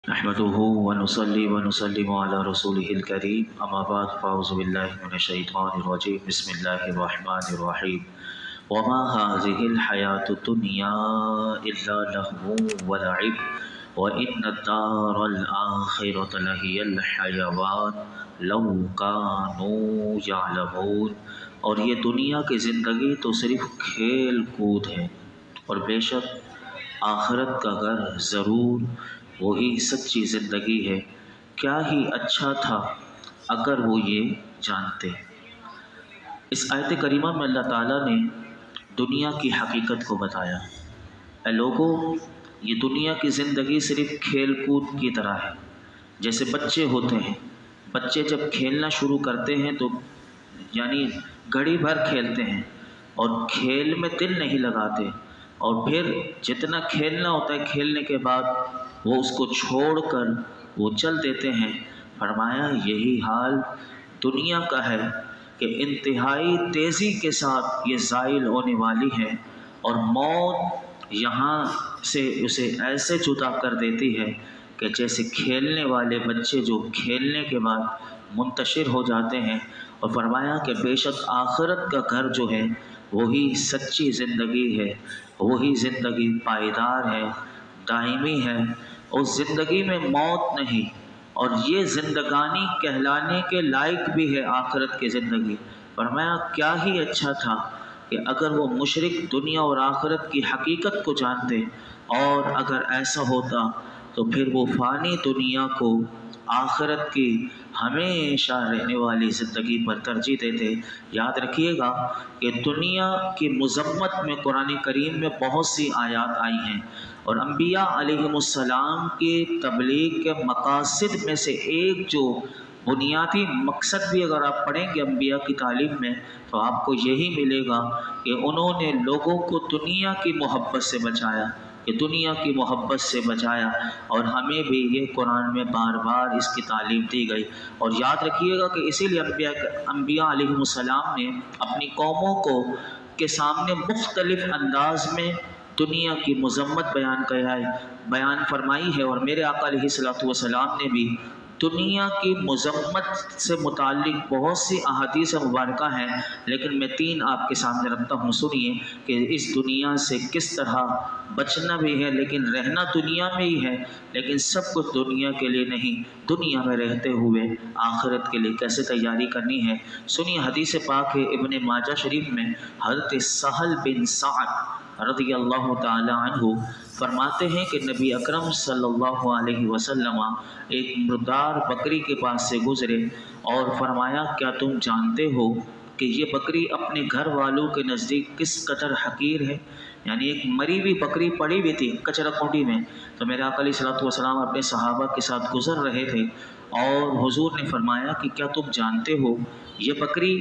نحمده ونصلي ونسلم على رسوله الكريم اما بعد فاعوذ بالله من الشيطان الرجيم بسم الله الرحمن الرحيم وما هذه الحياة الدنيا إلا لهو ولعب وإن الدار الآخرة لهي الحيوان لو كانوا يعلمون۔ اور یہ دنیا کی زندگی تو صرف کھیل کود ہے اور بے شک آخرت کا گھر ضرور وہی سچی زندگی ہے، کیا ہی اچھا تھا اگر وہ یہ جانتے۔ اس آیت کریمہ میں اللہ تعالیٰ نے دنیا کی حقیقت کو بتایا۔ اے لوگوں، یہ دنیا کی زندگی صرف کھیل کود کی طرح ہے۔ جیسے بچے ہوتے ہیں، بچے جب کھیلنا شروع کرتے ہیں تو یعنی گھڑی بھر کھیلتے ہیں اور کھیل میں دل نہیں لگاتے، اور پھر جتنا کھیلنا ہوتا ہے کھیلنے کے بعد وہ اس کو چھوڑ کر وہ چل دیتے ہیں۔ فرمایا یہی حال دنیا کا ہے کہ انتہائی تیزی کے ساتھ یہ زائل ہونے والی ہے، اور موت یہاں سے اسے ایسے جدا کر دیتی ہے کہ جیسے کھیلنے والے بچے جو کھیلنے کے بعد منتشر ہو جاتے ہیں۔ اور فرمایا کہ بے شک آخرت کا گھر جو ہے وہی سچی زندگی ہے، وہی زندگی پائیدار ہے، دائمی ہے، اور زندگی میں موت نہیں، اور یہ زندگانی کہلانے کے لائق بھی ہے آخرت کی زندگی۔ فرمایا کیا ہی اچھا تھا کہ اگر وہ مشرک دنیا اور آخرت کی حقیقت کو جانتے، اور اگر ایسا ہوتا تو پھر وہ فانی دنیا کو آخرت کی ہمیشہ رہنے والی زندگی پر ترجیح دیتے۔ یاد رکھیے گا کہ دنیا کی مذمت میں قرآن کریم میں بہت سی آیات آئی ہیں، اور انبیاء علیہم السلام کی تبلیغ کے مقاصد میں سے ایک جو بنیادی مقصد بھی اگر آپ پڑھیں گے انبیاء کی تعلیم میں تو آپ کو یہی ملے گا کہ انہوں نے لوگوں کو دنیا کی محبت سے بچایا، کہ دنیا کی محبت سے بچایا، اور ہمیں بھی یہ قرآن میں بار بار اس کی تعلیم دی گئی۔ اور یاد رکھیے گا کہ اسی لیے انبیاء علیہم السلام نے اپنی قوموں کو کے سامنے مختلف انداز میں دنیا کی مذمت بیان فرمائی ہے، اور میرے آقا علیہ الصلوۃ والسلام نے بھی دنیا کی مذمت سے متعلق بہت سی احادیث مبارکہ ہیں، لیکن میں تین آپ کے سامنے رکھتا ہوں، سنیے کہ اس دنیا سے کس طرح بچنا بھی ہے، لیکن رہنا دنیا میں ہی ہے، لیکن سب کچھ دنیا کے لیے نہیں، دنیا میں رہتے ہوئے آخرت کے لیے کیسے تیاری کرنی ہے۔ سنیے حدیث پاک ہے ابن ماجہ شریف میں، حضرت سہل بن سعد رضی اللہ تعالی عنہ فرماتے ہیں کہ نبی اکرم صلی اللہ علیہ وسلم ایک مردار بکری کے پاس سے گزرے اور فرمایا کیا تم جانتے ہو کہ یہ بکری اپنے گھر والوں کے نزدیک کس قدر حقیر ہے؟ یعنی ایک مری ہوئی بکری پڑی ہوئی تھی کچرا کنڈی میں، تو میرے آقا علیہ الصلوۃ والسلام اپنے صحابہ کے ساتھ گزر رہے تھے، اور حضور نے فرمایا کہ کیا تم جانتے ہو یہ بکری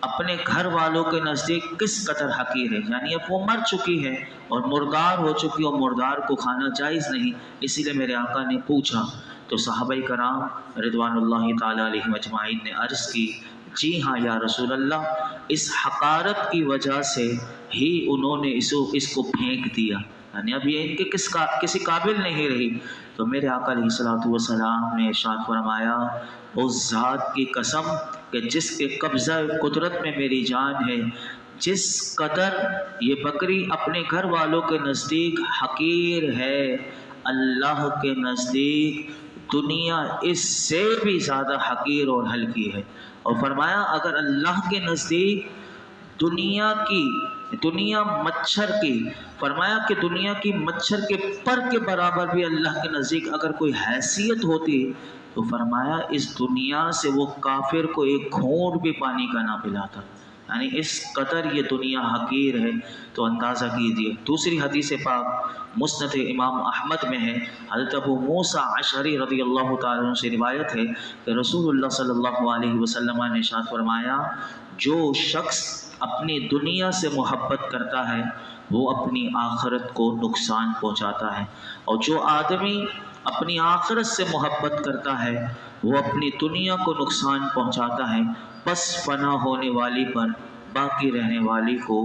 اپنے گھر والوں کے نزدیک کس قدر حقیر ہے؟ یعنی اب وہ مر چکی ہے اور مردار ہو چکی، اور مردار کو کھانا جائز نہیں، اسی لیے میرے آقا نے پوچھا، تو صحابہ کرام رضوان اللہ تعالی علیہم اجمعین نے عرض کی جی ہاں یا رسول اللہ، اس حقارت کی وجہ سے ہی انہوں نے اس کو پھینک دیا، یعنی اب یہ ان کے کسی قابل نہیں رہی۔ تو میرے آقا علیہ الصلوۃ والسلام نے ارشاد فرمایا اس ذات کی قسم کہ جس کے قبضہ قدرت میں میری جان ہے، جس قدر یہ بکری اپنے گھر والوں کے نزدیک حقیر ہے، اللہ کے نزدیک دنیا اس سے بھی زیادہ حقیر اور ہلکی ہے۔ اور فرمایا اگر اللہ کے نزدیک دنیا مچھر کی، فرمایا کہ دنیا کی مچھر کے پر کے برابر بھی اللہ کے نزدیک اگر کوئی حیثیت ہوتی تو فرمایا اس دنیا سے وہ کافر کو ایک گھونٹ بھی پانی کا نہ پلاتا، یعنی اس قدر یہ دنیا حقیر ہے۔ تو اندازہ کیجیے۔ دوسری حدیث پاک مسند امام احمد میں ہے، حضرت ابو موسیٰ اشعری رضی اللہ تعالیٰ عنہ سے روایت ہے کہ رسول اللہ صلی اللہ علیہ وسلم نے ارشاد فرمایا جو شخص اپنی دنیا سے محبت کرتا ہے وہ اپنی آخرت کو نقصان پہنچاتا ہے، اور جو آدمی اپنی آخرت سے محبت کرتا ہے وہ اپنی دنیا کو نقصان پہنچاتا ہے، بس فنا ہونے والی پر باقی رہنے والی کو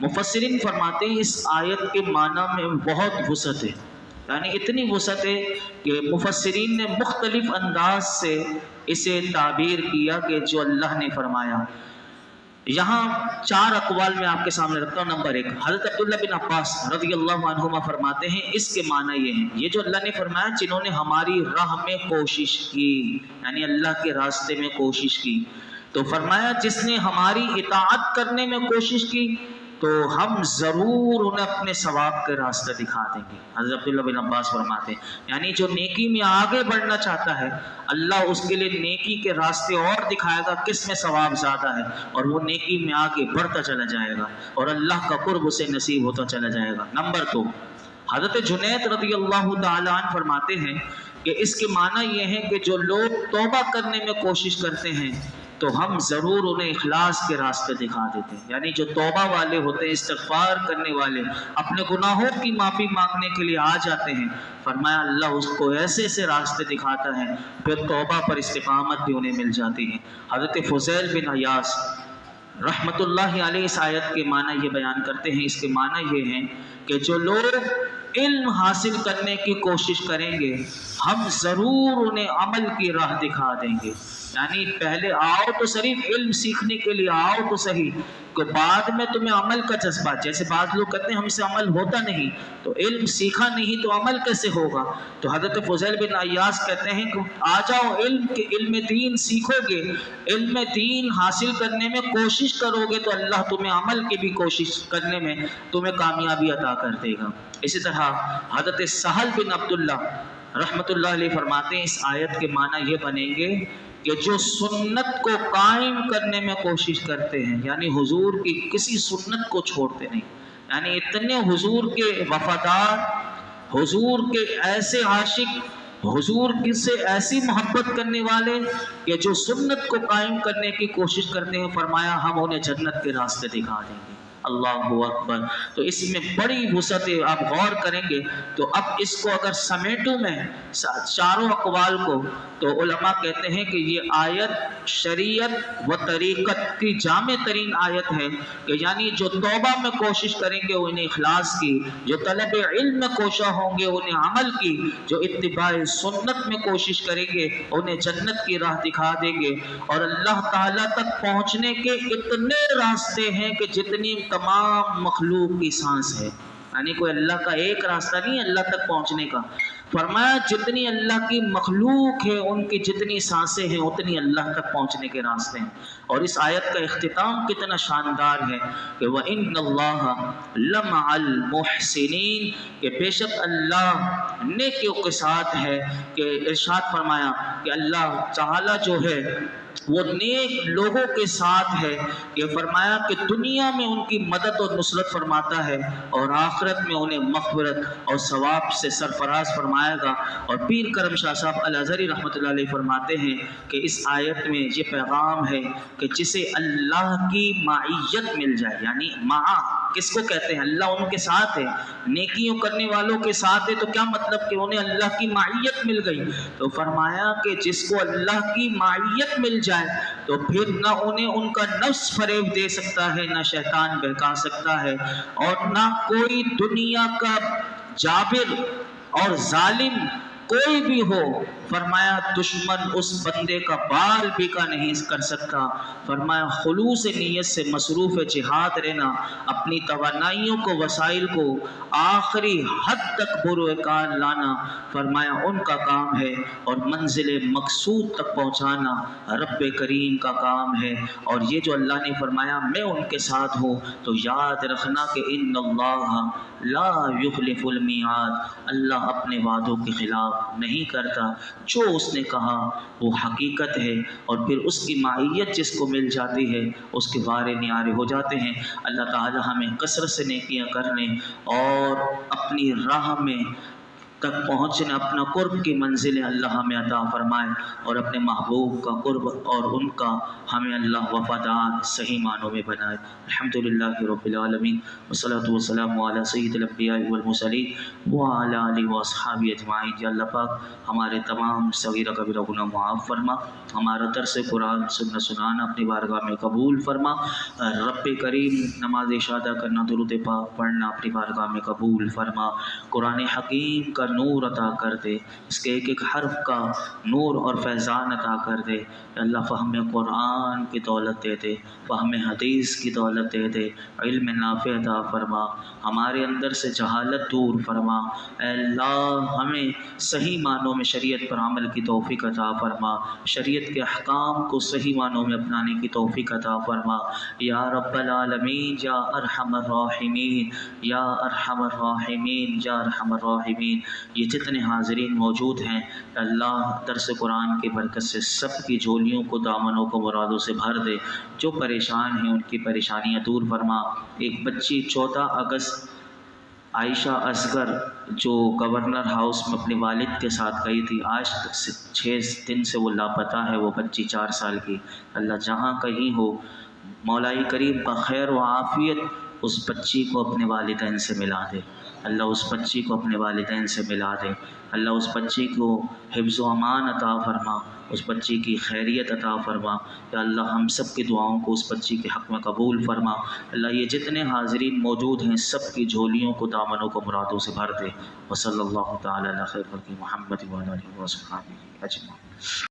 مفسرین فرماتے ہیں اس آیت کے معنی میں بہت وسعت ہے، یعنی اتنی وسعت ہے کہ مفسرین نے مختلف انداز سے اسے تعبیر کیا کہ جو اللہ نے فرمایا۔ یہاں 4 اقوال میں آپ کے سامنے رکھتا ہوں۔ نمبر 1، حضرت عبداللہ بن عباس رضی اللہ عنہما فرماتے ہیں اس کے معنی یہ ہیں، یہ جو اللہ نے فرمایا جنہوں نے ہماری راہ میں کوشش کی، یعنی اللہ کے راستے میں کوشش کی، تو فرمایا جس نے ہماری اطاعت کرنے میں کوشش کی تو ہم ضرور انہیں اپنے ثواب کے راستے دکھا دیں گے۔ حضرت عبداللہ بن عباس فرماتے ہیں یعنی جو نیکی میں آگے بڑھنا چاہتا ہے اللہ اس کے لیے نیکی کے راستے اور دکھائے گا کس میں ثواب زیادہ ہے، اور وہ نیکی میں آگے بڑھتا چلا جائے گا اور اللہ کا قرب اسے نصیب ہوتا چلا جائے گا۔ نمبر 2، حضرت جنید رضی اللہ تعالی عنہ فرماتے ہیں کہ اس کے معنی یہ ہے کہ جو لوگ توبہ کرنے میں کوشش کرتے ہیں تو ہم ضرور انہیں اخلاص کے راستے دکھا دیتے ہیں، یعنی جو توبہ والے ہوتے ہیں، استغفار کرنے والے، اپنے گناہوں کی معافی مانگنے کے لیے آ جاتے ہیں، فرمایا اللہ اس کو ایسے ایسے راستے دکھاتا ہے پھر توبہ پر استقامت بھی انہیں مل جاتی ہے۔ حضرت فضیل بن عیاض رحمت اللہ علیہ اس آیت کے معنی یہ بیان کرتے ہیں، اس کے معنی یہ ہیں کہ جو لوگ علم حاصل کرنے کی کوشش کریں گے ہم ضرور انہیں عمل کی راہ دکھا دیں گے، یعنی پہلے آؤ تو صرف علم سیکھنے کے لیے آؤ تو صحیح، کہ بعد میں تمہیں عمل کا جذبہ، جیسے بعض لوگ کہتے ہیں ہم سے عمل ہوتا نہیں، تو علم سیکھا نہیں تو عمل کیسے ہوگا؟ تو حضرت فضیل بن عیاض کہتے ہیں کہ آ جاؤ علم دین سیکھو گے، علم دین حاصل کرنے میں کوشش کرو گے تو اللہ تمہیں عمل کی بھی کوشش کرنے میں تمہیں کامیابی عطا کر دے گا۔ اسی طرح حضرت سہل بن عبداللہ رحمت اللہ علیہ فرماتے ہیں اس آیت کے معنی یہ بنیں گے کہ جو سنت کو قائم کرنے میں کوشش کرتے ہیں، یعنی حضور کی کسی سنت کو چھوڑتے نہیں، یعنی اتنے حضور کے وفادار، حضور کے ایسے عاشق، حضور سے ایسی محبت کرنے والے کہ جو سنت کو قائم کرنے کی کوشش کرتے ہیں، فرمایا ہم انہیں جنت کے راستے دکھا دیں گے۔ اللہ اکبر۔ تو اس میں بڑی وسعت ہے، آپ غور کریں گے تو اب اس کو اگر سمیٹوں میں چاروں اقوال کو، تو علماء کہتے ہیں کہ یہ آیت شریعت و طریقت کی جامع ترین آیت ہے، کہ یعنی جو توبہ میں کوشش کریں گے انہیں اخلاص کی، جو طلب علم میں کوشاں ہوں گے انہیں عمل کی، جو اتباع سنت میں کوشش کریں گے انہیں جنت کی راہ دکھا دیں گے۔ اور اللہ تعالیٰ تک پہنچنے کے اتنے راستے ہیں کہ جتنی تمام مخلوق کی سانس ہے، یعنی کوئی اللہ کا ایک راستہ نہیں ہے اللہ تک پہنچنے کا، فرمایا جتنی اللہ کی مخلوق ہے ان کی جتنی سانسیں ہیں اتنی اللہ تک پہنچنے کے راستے ہیں۔ اور اس آیت کا اختتام کتنا شاندار ہے کہ وَإِنَّ اللَّهَ لَمَعَ الْمُحْسِنِينَ، کہ بے شک اللہ نیکیوں کے ساتھ ہے، کہ ارشاد فرمایا کہ اللہ تعالیٰ جو ہے وہ نیک لوگوں کے ساتھ ہے، کہ فرمایا کہ دنیا میں ان کی مدد اور نصرت فرماتا ہے اور آخرت میں انہیں مغفرت اور ثواب سے سرفراز فرمائے گا۔ اور پیر کرم شاہ صاحب الازہری رحمۃ اللہ علیہ فرماتے ہیں کہ اس آیت میں یہ پیغام ہے کہ جسے اللہ کی معیت مل جائے، یعنی معا کس کو کہتے ہیں؟ اللہ ان کے ساتھ ہے، نیکیوں کرنے والوں کے ساتھ ہے، تو کیا مطلب کہ انہیں اللہ کی معیت مل گئی؟ تو فرمایا کہ جس کو اللہ کی معیت مل جائے تو پھر نہ انہیں ان کا نفس فریب دے سکتا ہے، نہ شیطان بہکا سکتا ہے، اور نہ کوئی دنیا کا جابر اور ظالم کوئی بھی ہو، فرمایا دشمن اس بندے کا بال بھی کا نہیں کر سکتا۔ فرمایا خلوص نیت سے مصروف جہاد رہنا، اپنی توانائیوں کو، وسائل کو آخری حد تک بروکار لانا، فرمایا ان کا کام ہے، اور منزل مقصود تک پہنچانا رب کریم کا کام ہے۔ اور یہ جو اللہ نے فرمایا میں ان کے ساتھ ہوں، تو یاد رکھنا کہ ان اللہ لا یخلف المیعاد، اللہ اپنے وعدوں کے خلاف نہیں کرتا، جو اس نے کہا وہ حقیقت ہے، اور پھر اس کی معیت جس کو مل جاتی ہے اس کے وارے نیارے ہو جاتے ہیں۔ اللہ تعالی ہمیں کثرت سے نیکیاں کرنے اور اپنی راہ میں تک پہنچنے اپنا قرب کی منزل اللہ ہمیں عطا فرمائے، اور اپنے محبوب کا قرب اور ان کا ہمیں اللہ وفادار صحیح معنوں میں بنائے۔ الحمدللہ رب العالمین، والصلاة والسلام علی سید الانبیاء والمرسلین وعلی آلہ واصحابہ اجمعین۔ یا اللہ پاک ہمارے تمام صغیرہ کبیرہ گناہ معاف فرما، ہمارا درس قرآن سنانا اپنی بارگاہ میں قبول فرما۔ رب کریم نماز عشاء ادا کرنا، درود پاک پڑھنا اپنی بارگاہ میں قبول فرما۔ قرآن حکیم کا نور عطا کر دے، اس کے ایک ایک حرف کا نور اور فیضان عطا کر دے۔ اللہ فہم قرآن کی دولت دے دے، فہم حدیث کی دولت دے دے، علم نافع عطا فرما، ہمارے اندر سے جہالت دور فرما۔ اے اللہ ہمیں صحیح معنوں میں شریعت پر عمل کی توفیق عطا فرما، شریعت کے احکام کو صحیح معنوں میں اپنانے کی توفیق عطا فرما۔ یا رب العالمین، یا ارحم الراحمین، یا ارحم الراحمین، یا ارحم الراحمین۔ یہ جتنے حاضرین موجود ہیں اللہ درس قرآن کی برکت سے سب کی جھولیوں کو، دامنوں کو مرادوں سے بھر دے، جو پریشان ہیں ان کی پریشانیاں دور فرما۔ ایک بچی 14 اگست عائشہ اصغر جو گورنر ہاؤس میں اپنے والد کے ساتھ گئی تھی، آج 6 دن سے وہ لاپتہ ہے، وہ بچی 4 سال کی۔ اللہ جہاں کہیں ہو، مولا کریم بخیر و عافیت اس بچی کو اپنے والدین سے ملا دے، اللہ اس بچی کو اپنے والدین سے ملا دے، اللہ اس بچی کو حفظ و امان عطا فرما، اس بچی کی خیریت عطا فرما۔ یا اللہ ہم سب کی دعاؤں کو اس بچی کے حق میں قبول فرما۔ اللہ یہ جتنے حاضرین موجود ہیں سب کی جھولیوں کو، دامنوں کو مرادوں سے بھر دے۔ وصلی اللہ تعالی علی خیر خلق محمد وعلی آلہ وصحبہ اجمعین۔